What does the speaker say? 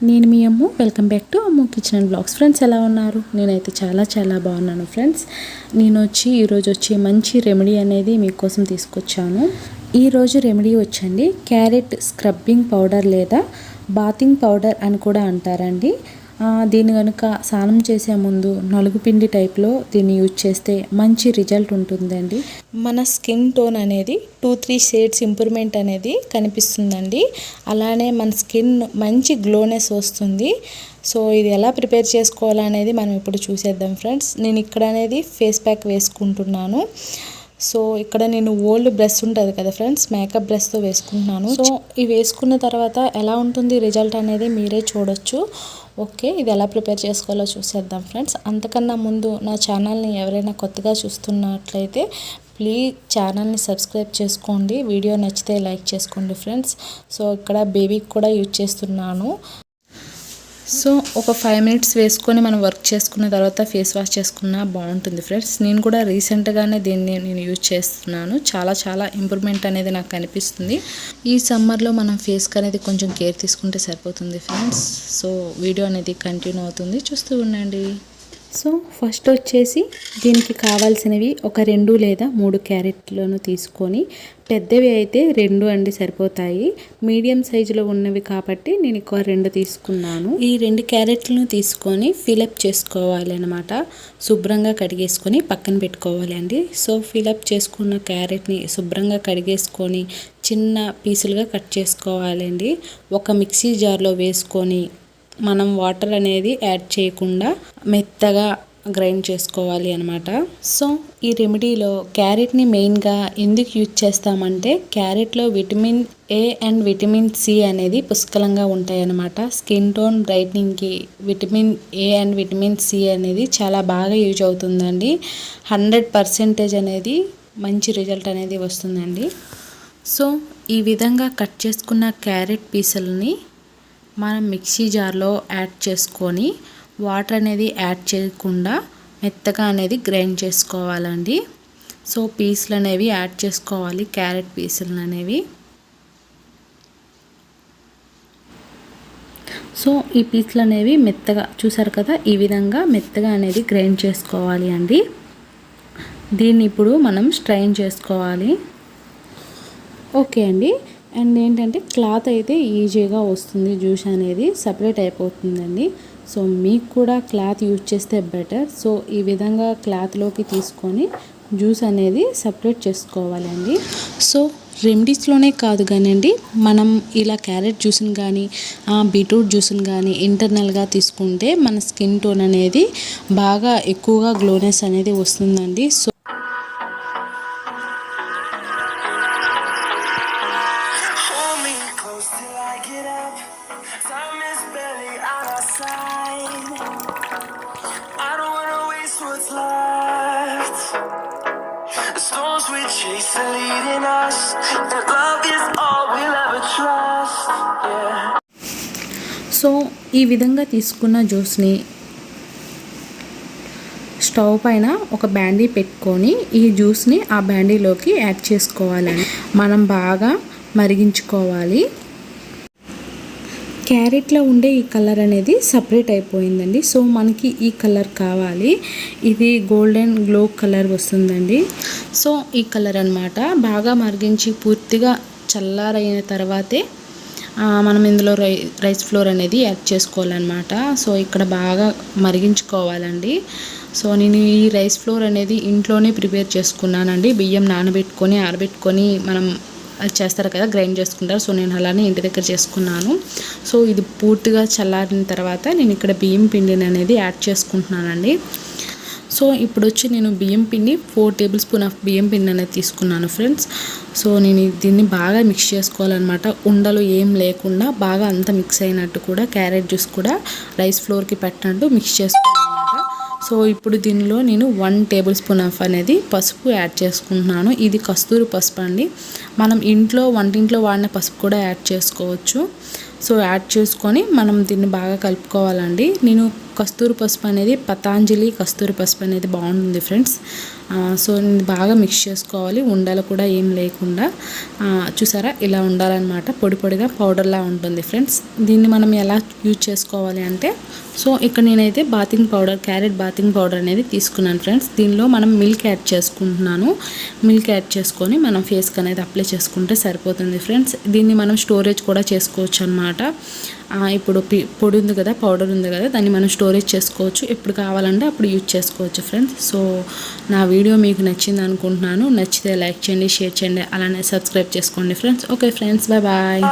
నేను మీ Ammu. Welcome back to Ammu kitchen and blogs. Friends ఎలా ఉన్నారు? నేనైతే చాలా బాగున్నాను ఫ్రెండ్స్. ఈరోజు వచ్చి మంచి రెమెడీ అనేది మీకోసం తీసుకొచ్చాను. ఈరోజు రెమెడీ వచ్చండి క్యారెట్ స్క్రబ్బింగ్ పౌడర్ లేదా బాతింగ్ పౌడర్ అని కూడా అంటారండి. దీన్ని కనుక స్నానం చేసే ముందు నలుగు పిండి టైప్లో దీన్ని యూజ్ చేస్తే మంచి రిజల్ట్ ఉంటుందండి. మన స్కిన్ టోన్ అనేది 2-3 షేడ్స్ ఇంప్రూవ్మెంట్ అనేది కనిపిస్తుందండి. అలానే మన స్కిన్ మంచి గ్లోనెస్ వస్తుంది. సో ఇది ఎలా ప్రిపేర్ చేసుకోవాలనేది మనం ఇప్పుడు చూసేద్దాం ఫ్రెండ్స్. నేను ఇక్కడ అనేది ఫేస్ ప్యాక్ వేసుకుంటున్నాను. సో ఇక్కడ నేను ఓల్డ్ బ్రష్ ఉంటుంది కదా ఫ్రెండ్స్, మేకప్ బ్రష్తో వేసుకుంటున్నాను. సో ఇవి వేసుకున్న తర్వాత ఎలా ఉంటుంది రిజల్ట్ అనేది మీరే చూడొచ్చు. ఓకే, ఇది ఎలా ప్రిపేర్ చేసుకోవాలో చూసేద్దాం ఫ్రెండ్స్. అంతకన్నా ముందు నా ఛానల్ని ఎవరైనా కొత్తగా చూస్తున్నట్లయితే ప్లీజ్ ఛానల్ని సబ్స్క్రైబ్ చేసుకోండి. వీడియో నచ్చితే లైక్ చేసుకోండి ఫ్రెండ్స్. సో ఇక్కడ బేబీకి కూడా యూజ్ చేస్తున్నాను. సో ఒక 5 మినిట్స్ వేసుకొని మనం వర్క్ చేసుకున్న తర్వాత ఫేస్ వాష్ చేసుకున్నా బాగుంటుంది ఫ్రెండ్స్. నేను కూడా రీసెంట్గానే దీన్ని నేను యూజ్ చేస్తున్నాను. చాలా ఇంప్రూవ్మెంట్ అనేది నాకు కనిపిస్తుంది. ఈ సమ్మర్లో మనం ఫేస్కి అనేది కొంచెం కేర్ తీసుకుంటే సరిపోతుంది ఫ్రెండ్స్. సో వీడియో అనేది కంటిన్యూ అవుతుంది, చూస్తూ ఉండండి. సో ఫస్ట్ వచ్చేసి దీనికి కావాల్సినవి ఒక 2 లేదా 3 క్యారెట్లను తీసుకొని, పెద్దవి అయితే 2 అండి సరిపోతాయి. మీడియం సైజులో ఉన్నవి కాబట్టి నేను ఎక్కువ 2 తీసుకున్నాను. ఈ 2 క్యారెట్లను తీసుకొని ఫిలప్ చేసుకోవాలి అన్నమాట. శుభ్రంగా కడిగేసుకొని పక్కన పెట్టుకోవాలి అండి. సో ఫిలప్ చేసుకున్న క్యారెట్ని శుభ్రంగా కడిగేసుకొని చిన్న పీసులుగా కట్ చేసుకోవాలండి. ఒక మిక్సీ జార్లో వేసుకొని మనం వాటర్ అనేది యాడ్ చేయకుండా మెత్తగా గ్రైండ్ చేసుకోవాలి అనమాట. సో ఈ రెమెడీలో క్యారెట్ని మెయిన్గా ఎందుకు యూజ్ చేస్తామంటే క్యారెట్లో vitamin A and vitamin C అనేది పుష్కలంగా ఉంటాయన్నమాట. స్కిన్ టోన్ బ్రైట్నింగ్కి vitamin A and vitamin C అనేది చాలా బాగా యూజ్ అవుతుందండి. 100% అనేది మంచి రిజల్ట్ అనేది వస్తుందండి. సో ఈ విధంగా కట్ చేసుకున్న క్యారెట్ పీసులని మనం మిక్సీ జార్లో యాడ్ చేసుకొని వాటర్ అనేది యాడ్ చేయకుండా మెత్తగా అనేది గ్రైండ్ చేసుకోవాలండి. సో పీసులు అనేవి యాడ్ చేసుకోవాలి, క్యారెట్ పీసులు అనేవి. సో ఈ పీసులు అనేవి మెత్తగా చూసారు కదా, ఈ విధంగా మెత్తగా అనేది గ్రైండ్ చేసుకోవాలి అండి. దీన్ని ఇప్పుడు మనం స్ట్రైన్ చేసుకోవాలి. ఓకే అండి. అండ్ ఏంటంటే క్లాత్ అయితే ఈజీగా వస్తుంది, జ్యూస్ అనేది సపరేట్ అయిపోతుందండి. సో మీకు కూడా క్లాత్ యూజ్ చేస్తే బెటర్. సో ఈ విధంగా క్లాత్లోకి తీసుకొని జ్యూస్ అనేది సపరేట్ చేసుకోవాలండి. సో రెమెడీస్లోనే కాదు కానివ్వండి, మనం ఇలా క్యారెట్ జ్యూస్ని కానీ బీట్రూట్ జ్యూస్ని కానీ ఇంటర్నల్గా తీసుకుంటే మన స్కిన్ టోన్ అనేది బాగా ఎక్కువగా గ్లోనెస్ అనేది వస్తుందండి. సో సో ఈ విధంగా తీసుకున్న జ్యూస్ని స్టవ్ పైన ఒక బ్యాండీ పెట్టుకొని ఈ జ్యూస్ని ఆ బ్యాండీలోకి యాడ్ చేసుకోవాలండి. మనం బాగా మరిగించుకోవాలి. క్యారెట్లో ఉండే ఈ కలర్ అనేది సపరేట్ అయిపోయిందండి. సో మనకి ఈ కలర్ కావాలి, ఇది గోల్డెన్ గ్లో కలర్ వస్తుందండి. సో ఈ కలర్ అన్నమాట బాగా మరిగించి పూర్తిగా చల్లారైన తర్వాతే మనం ఇందులో రైస్ ఫ్లోర్ అనేది యాడ్ చేసుకోవాలన్నమాట. సో ఇక్కడ బాగా మరిగించుకోవాలండి. సో నేను ఈ రైస్ ఫ్లోర్ అనేది ఇంట్లోనే ప్రిపేర్ చేసుకున్నానండి. బియ్యం నానబెట్టుకొని ఆరబెట్టుకొని మనం చేస్తారు కదా, గ్రైండ్ చేసుకుంటారు. సో నేను అలానే ఇంటి దగ్గర చేసుకున్నాను. సో ఇది పూర్తిగా చల్లారిన తర్వాత నేను ఇక్కడ బియ్యం పిండిని అనేది యాడ్ చేసుకుంటున్నానండి. సో ఇప్పుడు వచ్చి నేను బియ్యం పిండి 4 టేబుల్ స్పూన్ ఆఫ్ బియ్యం పిండి అనేది తీసుకున్నాను ఫ్రెండ్స్. సో నేను దీన్ని బాగా మిక్స్ చేసుకోవాలన్నమాట. ఉండలు ఏం లేకుండా బాగా అంతా మిక్స్ అయినట్టు కూడా క్యారెట్ జ్యూస్ కూడా రైస్ ఫ్లోర్కి పెట్టినట్టు మిక్స్ చేసుకోవాలన్నమాట. సో ఇప్పుడు దీనిలో నేను 1 టేబుల్ స్పూన్ ఆఫ్ అనేది పసుపు యాడ్ చేసుకుంటున్నాను. ఇది కస్తూరి పసుపు అండి. మనం వంటింట్లో వాడిన పసుపు కూడా యాడ్ చేసుకోవచ్చు. సో యాడ్ చేసుకొని మనం దీన్ని బాగా కలుపుకోవాలండి. నేను కస్తూరి పసుపు అనేది పతాంజలి కస్తూరి పసుపు అనేది బాగుంటుంది ఫ్రెండ్స్. సో బాగా మిక్స్ చేసుకోవాలి, ఉండలు కూడా ఏం లేకుండా. చూసారా ఇలా ఉండాలన్నమాట, పొడి పొడిగా పౌడర్లా ఉంటుంది ఫ్రెండ్స్. దీన్ని మనం ఎలా యూజ్ చేసుకోవాలి అంటే, సో ఇక్కడ నేనైతే bathing powder, carrot bathing powder అనేది తీసుకున్నాను ఫ్రెండ్స్. దీనిలో మనం మిల్క్ యాడ్ చేసుకుంటున్నాను. మిల్క్ యాడ్ చేసుకొని మనం ఫేస్కి అనేది అప్లై చేసుకుంటే సరిపోతుంది ఫ్రెండ్స్. దీన్ని మనం స్టోరేజ్ కూడా చేసుకోవచ్చు అనమాట. ఇప్పుడు పొడి ఉంది కదా, పౌడర్ ఉంది కదా, దాన్ని మనం స్టోరేజ్ చేసుకోవచ్చు, ఎప్పుడు కావాలంటే అప్పుడు యూజ్ చేసుకోవచ్చు ఫ్రెండ్స్. సో నా వీడియో మీకు నచ్చింది అనుకుంటున్నాను. నచ్చితే లైక్ చేయండి, షేర్ చేయండి, అలానే సబ్స్క్రైబ్ చేసుకోండి friends. Okay friends, bye bye.